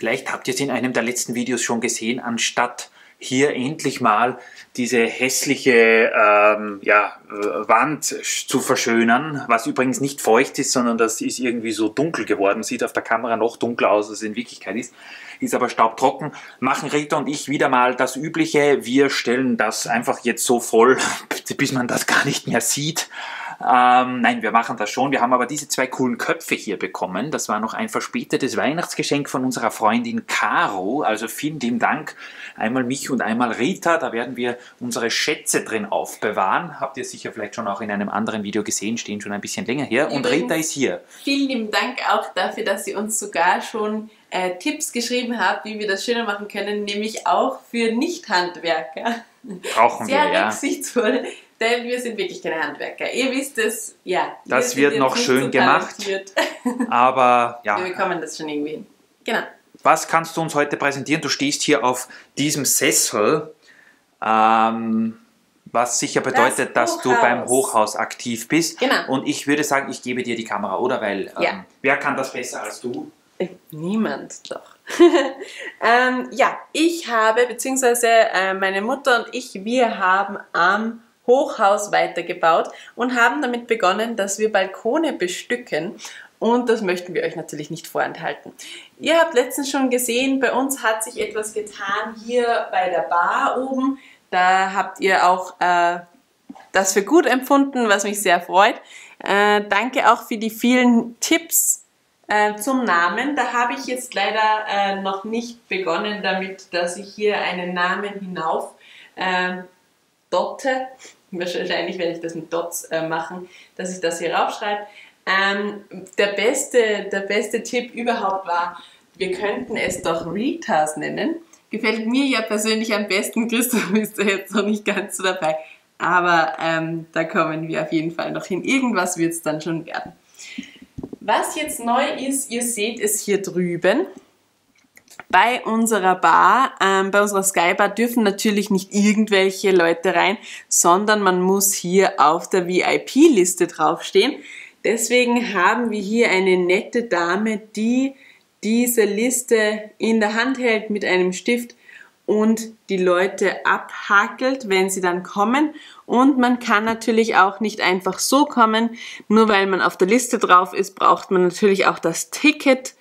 Vielleicht habt ihr es in einem der letzten Videos schon gesehen, anstatt hier endlich mal diese hässliche Wand zu verschönern, was übrigens nicht feucht ist, sondern das ist irgendwie so dunkel geworden, sieht auf der Kamera noch dunkler aus, als es in Wirklichkeit ist aber staubtrocken, machen Rita und ich wieder mal das Übliche, wir stellen das einfach jetzt so voll, bis man das gar nicht mehr sieht. Nein, wir machen das schon. Wir haben aber diese zwei coolen Köpfe hier bekommen. Das war noch ein verspätetes Weihnachtsgeschenk von unserer Freundin Caro. Also vielen lieben Dank. Einmal mich und einmal Rita. Da werden wir unsere Schätze drin aufbewahren. Habt ihr sicher vielleicht schon auch in einem anderen Video gesehen. Stehen schon ein bisschen länger her. Und Übrigens, Rita ist hier. Vielen lieben Dank auch dafür, dass ihr uns sogar schon Tipps geschrieben habt, wie wir das schöner machen können. Nämlich auch für Nicht-Handwerker. Brauchen wir, ja. Sehr rücksichtsvoll. Denn wir sind wirklich keine Handwerker. Ihr wisst es, ja. Das wird noch schön gemacht. Aber ja. Wir bekommen das schon irgendwie hin. Genau. Was kannst du uns heute präsentieren? Du stehst hier auf diesem Sessel, was sicher bedeutet, dass du beim Hochhaus aktiv bist. Genau. Und ich würde sagen, ich gebe dir die Kamera, oder? Weil wer kann das besser als du? Niemand, doch. Ja, ich habe, beziehungsweise meine Mutter und ich, wir haben am Hochhaus weitergebaut und haben damit begonnen, dass wir Balkone bestücken, und das möchten wir euch natürlich nicht vorenthalten. Ihr habt letztens schon gesehen, bei uns hat sich etwas getan hier bei der Bar oben. Da habt ihr auch das für gut empfunden, was mich sehr freut. Danke auch für die vielen Tipps zum Namen. Da habe ich jetzt leider noch nicht begonnen damit, dass ich hier einen Namen hinauf dotte. Wahrscheinlich werde ich das mit Dots machen, dass ich das hier raufschreibe. Der beste Tipp überhaupt war, wir könnten es doch Ritas nennen. Gefällt mir ja persönlich am besten. Christoph ist da jetzt noch nicht ganz so dabei. Aber da kommen wir auf jeden Fall noch hin. Irgendwas wird es dann schon werden. Was jetzt neu ist, ihr seht es hier drüben. Bei unserer Bar, bei unserer Skybar dürfen natürlich nicht irgendwelche Leute rein, sondern man muss hier auf der VIP-Liste draufstehen. Deswegen haben wir hier eine nette Dame, die diese Liste in der Hand hält mit einem Stift und die Leute abhakelt, wenn sie dann kommen. Und man kann natürlich auch nicht einfach so kommen, nur weil man auf der Liste drauf ist, braucht man natürlich auch das Ticket.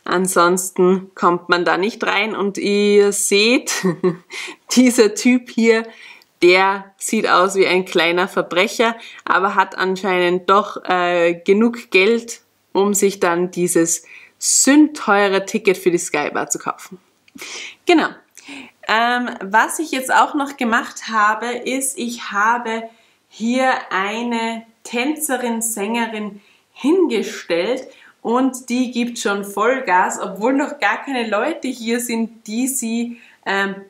Ansonsten kommt man da nicht rein, und ihr seht, dieser Typ hier, der sieht aus wie ein kleiner Verbrecher, aber hat anscheinend doch genug Geld, um sich dann dieses sündteure Ticket für die Skybar zu kaufen. Genau. Was ich jetzt auch noch gemacht habe, ist, ich habe hier eine Tänzerin, Sängerin hingestellt, und die gibt schon Vollgas, obwohl noch gar keine Leute hier sind, die sie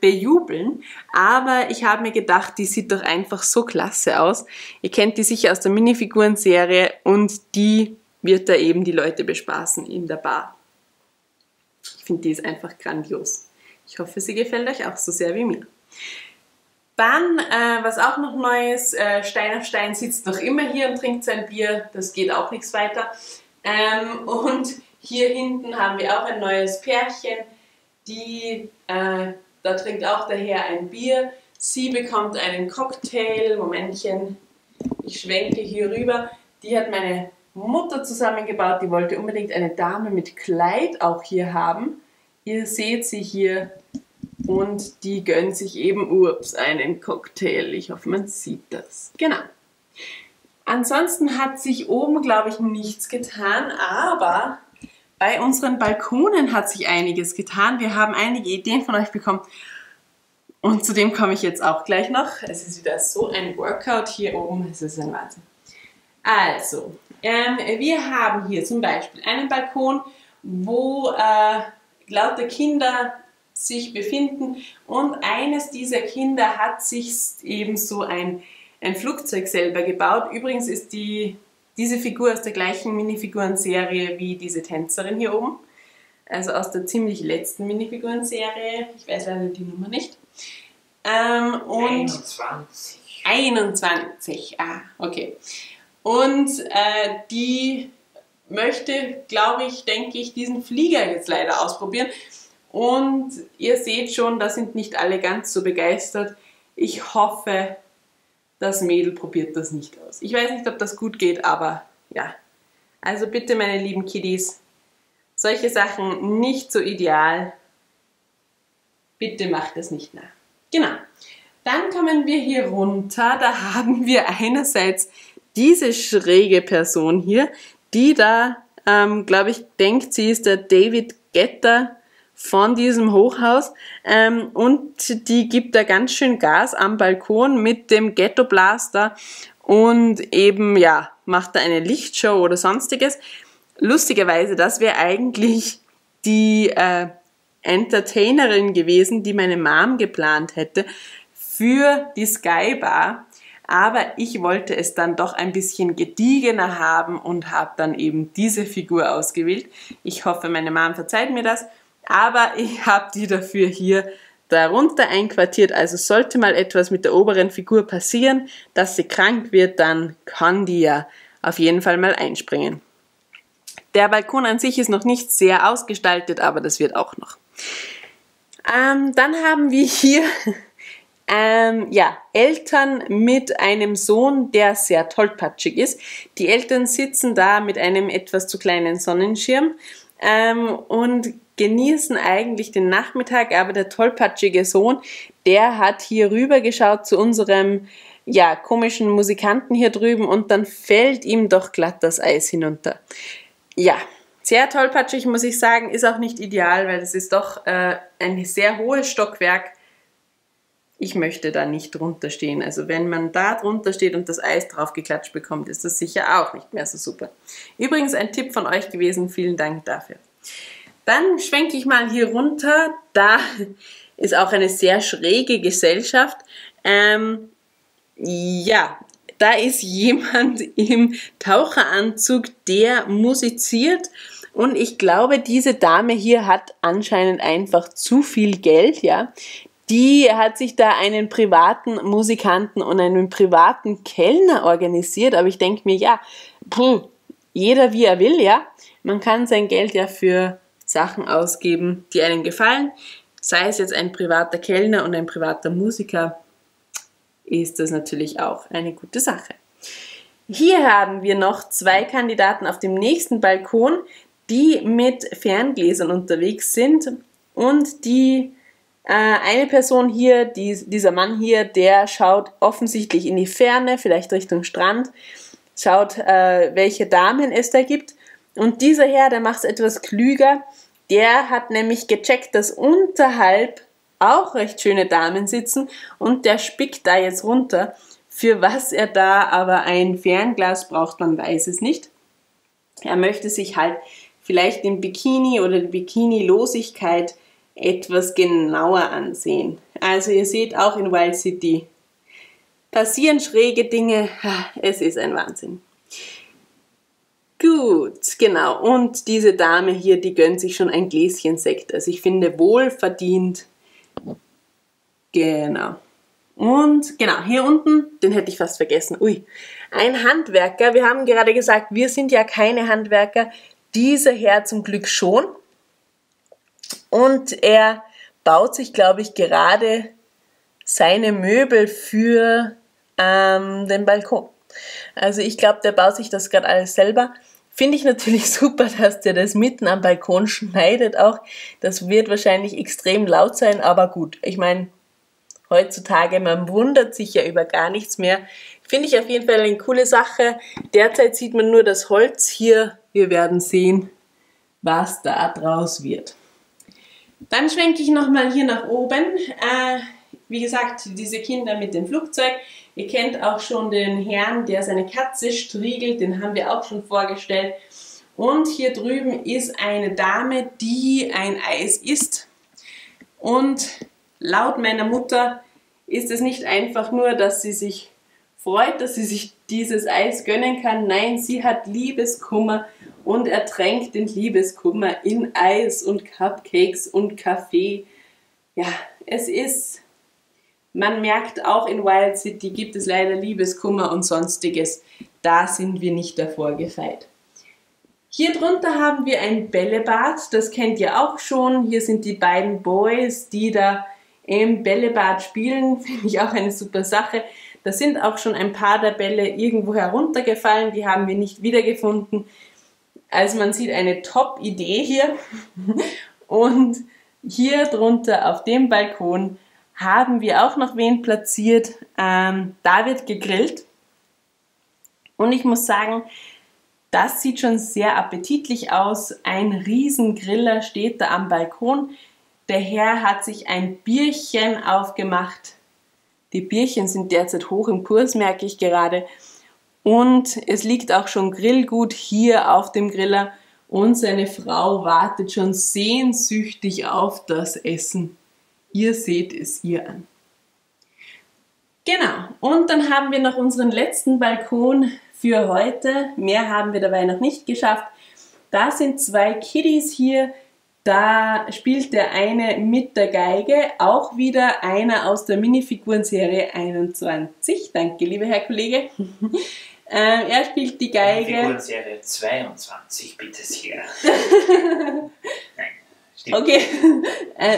bejubeln. Aber ich habe mir gedacht, die sieht doch einfach so klasse aus. Ihr kennt die sicher aus der Minifiguren-Serie, und die wird da eben die Leute bespaßen in der Bar. Ich finde, die ist einfach grandios. Ich hoffe, sie gefällt euch auch so sehr wie mir. Dann, was auch noch neu ist, Stein auf Stein sitzt noch immer hier und trinkt sein Bier. Das geht auch nichts weiter. Und hier hinten haben wir auch ein neues Pärchen, da trinkt auch der Herr ein Bier. Sie bekommt einen Cocktail. Momentchen, ich schwenke hier rüber. Die hat meine Mutter zusammengebaut. Die wollte unbedingt eine Dame mit Kleid auch hier haben. Ihr seht sie hier, und die gönnt sich eben, einen Cocktail. Ich hoffe, man sieht das. Genau. Ansonsten hat sich oben, glaube ich, nichts getan, aber bei unseren Balkonen hat sich einiges getan. Wir haben einige Ideen von euch bekommen, und zu dem komme ich jetzt auch gleich noch. Es ist wieder so ein Workout hier oben, es ist ein Wahnsinn. Also, wir haben hier zum Beispiel einen Balkon, wo lauter Kinder sich befinden, und eines dieser Kinder hat sich eben so ein Flugzeug selber gebaut. Übrigens ist diese Figur aus der gleichen Minifiguren-Serie wie diese Tänzerin hier oben. Also aus der ziemlich letzten Minifiguren-Serie. Ich weiß leider die Nummer nicht. 21. Ah, okay. Und die möchte, denke ich, diesen Flieger jetzt leider ausprobieren. Und ihr seht schon, da sind nicht alle ganz so begeistert. Ich hoffe, das Mädel probiert das nicht aus. Ich weiß nicht, ob das gut geht, aber ja. Also bitte, meine lieben Kiddies, solche Sachen nicht so ideal. Bitte macht das nicht nach. Genau. Dann kommen wir hier runter. Da haben wir einerseits diese schräge Person hier, die da, glaube ich, denkt, sie ist der David Guetta von diesem Hochhaus, und die gibt da ganz schön Gas am Balkon mit dem Ghetto Blaster und eben, ja, macht da eine Lichtshow oder sonstiges. Lustigerweise, das wäre eigentlich die Entertainerin gewesen, die meine Mom geplant hätte für die Sky Bar, aber ich wollte es dann doch ein bisschen gediegener haben und habe dann eben diese Figur ausgewählt. Ich hoffe, meine Mom verzeiht mir das. Aber ich habe die dafür hier darunter einquartiert, also sollte mal etwas mit der oberen Figur passieren, dass sie krank wird, dann kann die ja auf jeden Fall mal einspringen. Der Balkon an sich ist noch nicht sehr ausgestaltet, aber das wird auch noch. Dann haben wir hier Eltern mit einem Sohn, der sehr tollpatschig ist. Die Eltern sitzen da mit einem etwas zu kleinen Sonnenschirm und genießen eigentlich den Nachmittag, aber der tollpatschige Sohn, der hat hier rüber geschaut zu unserem, ja, komischen Musikanten hier drüben und dann fällt ihm doch glatt das Eis hinunter. Ja, sehr tollpatschig, muss ich sagen, ist auch nicht ideal, weil das ist doch ein sehr hohes Stockwerk. Ich möchte da nicht drunter stehen. Also wenn man da drunter steht und das Eis drauf geklatscht bekommt, ist das sicher auch nicht mehr so super. Übrigens ein Tipp von euch gewesen, vielen Dank dafür. Dann schwenke ich mal hier runter, da ist auch eine sehr schräge Gesellschaft. Ja, da ist jemand im Taucheranzug, der musiziert und ich glaube, diese Dame hier hat anscheinend einfach zu viel Geld, ja. Die hat sich da einen privaten Musikanten und einen privaten Kellner organisiert, aber ich denke mir, ja, jeder wie er will, ja. Man kann sein Geld ja für Sachen ausgeben, die einem gefallen. Sei es jetzt ein privater Kellner und ein privater Musiker, ist das natürlich auch eine gute Sache. Hier haben wir noch zwei Kandidaten auf dem nächsten Balkon, die mit Ferngläsern unterwegs sind und die eine Person hier, dieser Mann hier, der schaut offensichtlich in die Ferne, vielleicht Richtung Strand, schaut, welche Damen es da gibt. Und dieser Herr, der macht es etwas klüger, der hat nämlich gecheckt, dass unterhalb auch recht schöne Damen sitzen und der spickt da jetzt runter. Für was er da aber ein Fernglas braucht, man weiß es nicht. Er möchte sich halt vielleicht den Bikini oder die Bikini-Losigkeit etwas genauer ansehen. Also ihr seht auch in Wild City passieren schräge Dinge, es ist ein Wahnsinn. Gut, genau. Und diese Dame hier, die gönnt sich schon ein Gläschen Sekt. Also ich finde, wohlverdient. Genau. Und genau, hier unten, den hätte ich fast vergessen. Ui, ein Handwerker. Wir haben gerade gesagt, wir sind ja keine Handwerker. Dieser Herr zum Glück schon. Und er baut sich, glaube ich, gerade seine Möbel für den Balkon. Also ich glaube, der baut sich das gerade alles selber. Finde ich natürlich super, dass der das mitten am Balkon schneidet auch. Das wird wahrscheinlich extrem laut sein, aber gut. Ich meine, heutzutage, man wundert sich ja über gar nichts mehr. Finde ich auf jeden Fall eine coole Sache. Derzeit sieht man nur das Holz hier. Wir werden sehen, was da draus wird. Dann schwenke ich nochmal hier nach oben. Wie gesagt, diese Kinder mit dem Flugzeug. Ihr kennt auch schon den Herrn, der seine Katze striegelt, den haben wir auch schon vorgestellt. Und hier drüben ist eine Dame, die ein Eis isst. Und laut meiner Mutter ist es nicht einfach nur, dass sie sich freut, dass sie sich dieses Eis gönnen kann. Nein, sie hat Liebeskummer und ertränkt den Liebeskummer in Eis und Cupcakes und Kaffee. Ja, es ist... Man merkt auch in Wild City gibt es leider Liebeskummer und sonstiges. Da sind wir nicht davor gefeit. Hier drunter haben wir ein Bällebad, das kennt ihr auch schon. Hier sind die beiden Boys, die da im Bällebad spielen, finde ich auch eine super Sache. Da sind auch schon ein paar der Bälle irgendwo heruntergefallen, die haben wir nicht wiedergefunden. Also man sieht eine Top-Idee hier. Und hier drunter auf dem Balkon haben wir auch noch wen platziert. Da wird gegrillt. Und ich muss sagen, das sieht schon sehr appetitlich aus. Ein Riesengriller steht da am Balkon. Der Herr hat sich ein Bierchen aufgemacht. Die Bierchen sind derzeit hoch im Kurs, merke ich gerade. Und es liegt auch schon Grillgut hier auf dem Griller. Und seine Frau wartet schon sehnsüchtig auf das Essen. Ihr seht es ihr an. Genau, und dann haben wir noch unseren letzten Balkon für heute. Mehr haben wir dabei noch nicht geschafft. Da sind zwei Kiddies hier. Da spielt der eine mit der Geige, auch wieder einer aus der Minifigurenserie 21. Danke, lieber Herr Kollege. Er spielt die Geige. Minifigurenserie 22, bitte sehr. Nein, stimmt. Okay,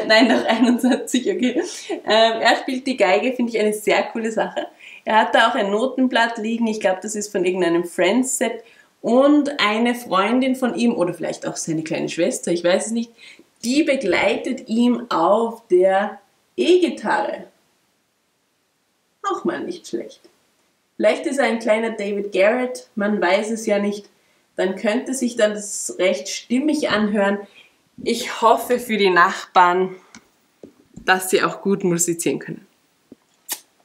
nein, noch 21, okay. Er spielt die Geige, finde ich eine sehr coole Sache. Er hat da auch ein Notenblatt liegen, ich glaube, das ist von irgendeinem Friends-Set. Und eine Freundin von ihm, oder vielleicht auch seine kleine Schwester, ich weiß es nicht, die begleitet ihm auf der E-Gitarre. Auch mal nicht schlecht. Vielleicht ist er ein kleiner David Garrett, man weiß es ja nicht. Dann könnte sich das recht stimmig anhören. Ich hoffe für die Nachbarn, dass sie auch gut musizieren können.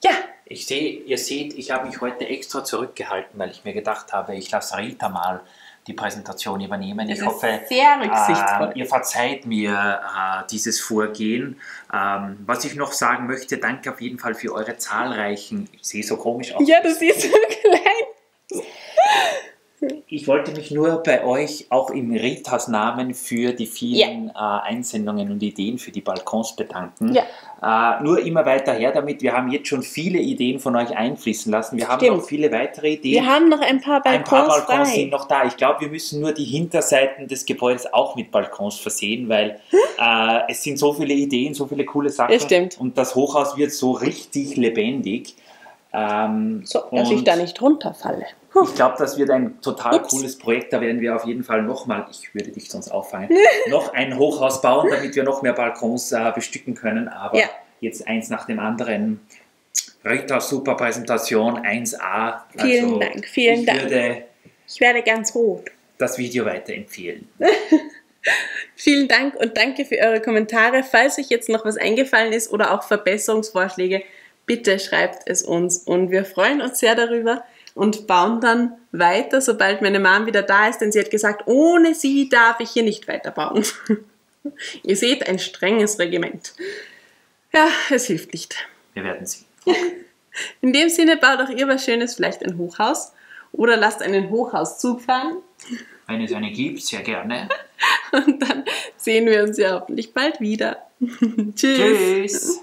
Ja. Ihr seht, ich habe mich heute extra zurückgehalten, weil ich mir gedacht habe, ich lasse Rita mal die Präsentation übernehmen. Ich hoffe, sehr rücksichtsvoll. Ihr verzeiht mir dieses Vorgehen. Was ich noch sagen möchte, danke auf jeden Fall für eure zahlreichen, ich sehe so komisch aus. Ja, du siehst so klein. Ich wollte mich nur bei euch auch im Ritas Namen für die vielen Einsendungen und Ideen für die Balkons bedanken. Ja. Nur immer weiter her damit. Wir haben jetzt schon viele Ideen von euch einfließen lassen. Wir haben noch viele weitere Ideen. Wir haben noch ein paar Balkons sind noch da. Ich glaube, wir müssen nur die Hinterseiten des Gebäudes auch mit Balkons versehen, weil es sind so viele Ideen, so viele coole Sachen. Das stimmt. Und das Hochhaus wird so richtig lebendig. Dass ich da nicht runterfalle. Ich glaube, das wird ein total cooles Projekt. Da werden wir auf jeden Fall nochmal, ich würde dich sonst auffangen, noch ein Hochhaus bauen, damit wir noch mehr Balkons bestücken können. Aber jetzt eins nach dem anderen. Rita, super Präsentation, 1A. Vielen Dank, vielen Dank. Ich werde ganz rot. Das Video weiterempfehlen. Vielen Dank und danke für eure Kommentare. Falls euch jetzt noch was eingefallen ist oder auch Verbesserungsvorschläge, bitte schreibt es uns. Und wir freuen uns sehr darüber. Und bauen dann weiter, sobald meine Mom wieder da ist, denn sie hat gesagt, ohne sie darf ich hier nicht weiterbauen. Ihr seht, ein strenges Regiment. Ja, es hilft nicht. Wir werden sehen. In dem Sinne, baut auch ihr was Schönes, vielleicht ein Hochhaus oder lasst einen Hochhauszug fahren. Wenn es eine gibt, sehr gerne. Und dann sehen wir uns ja hoffentlich bald wieder. Tschüss. Tschüss.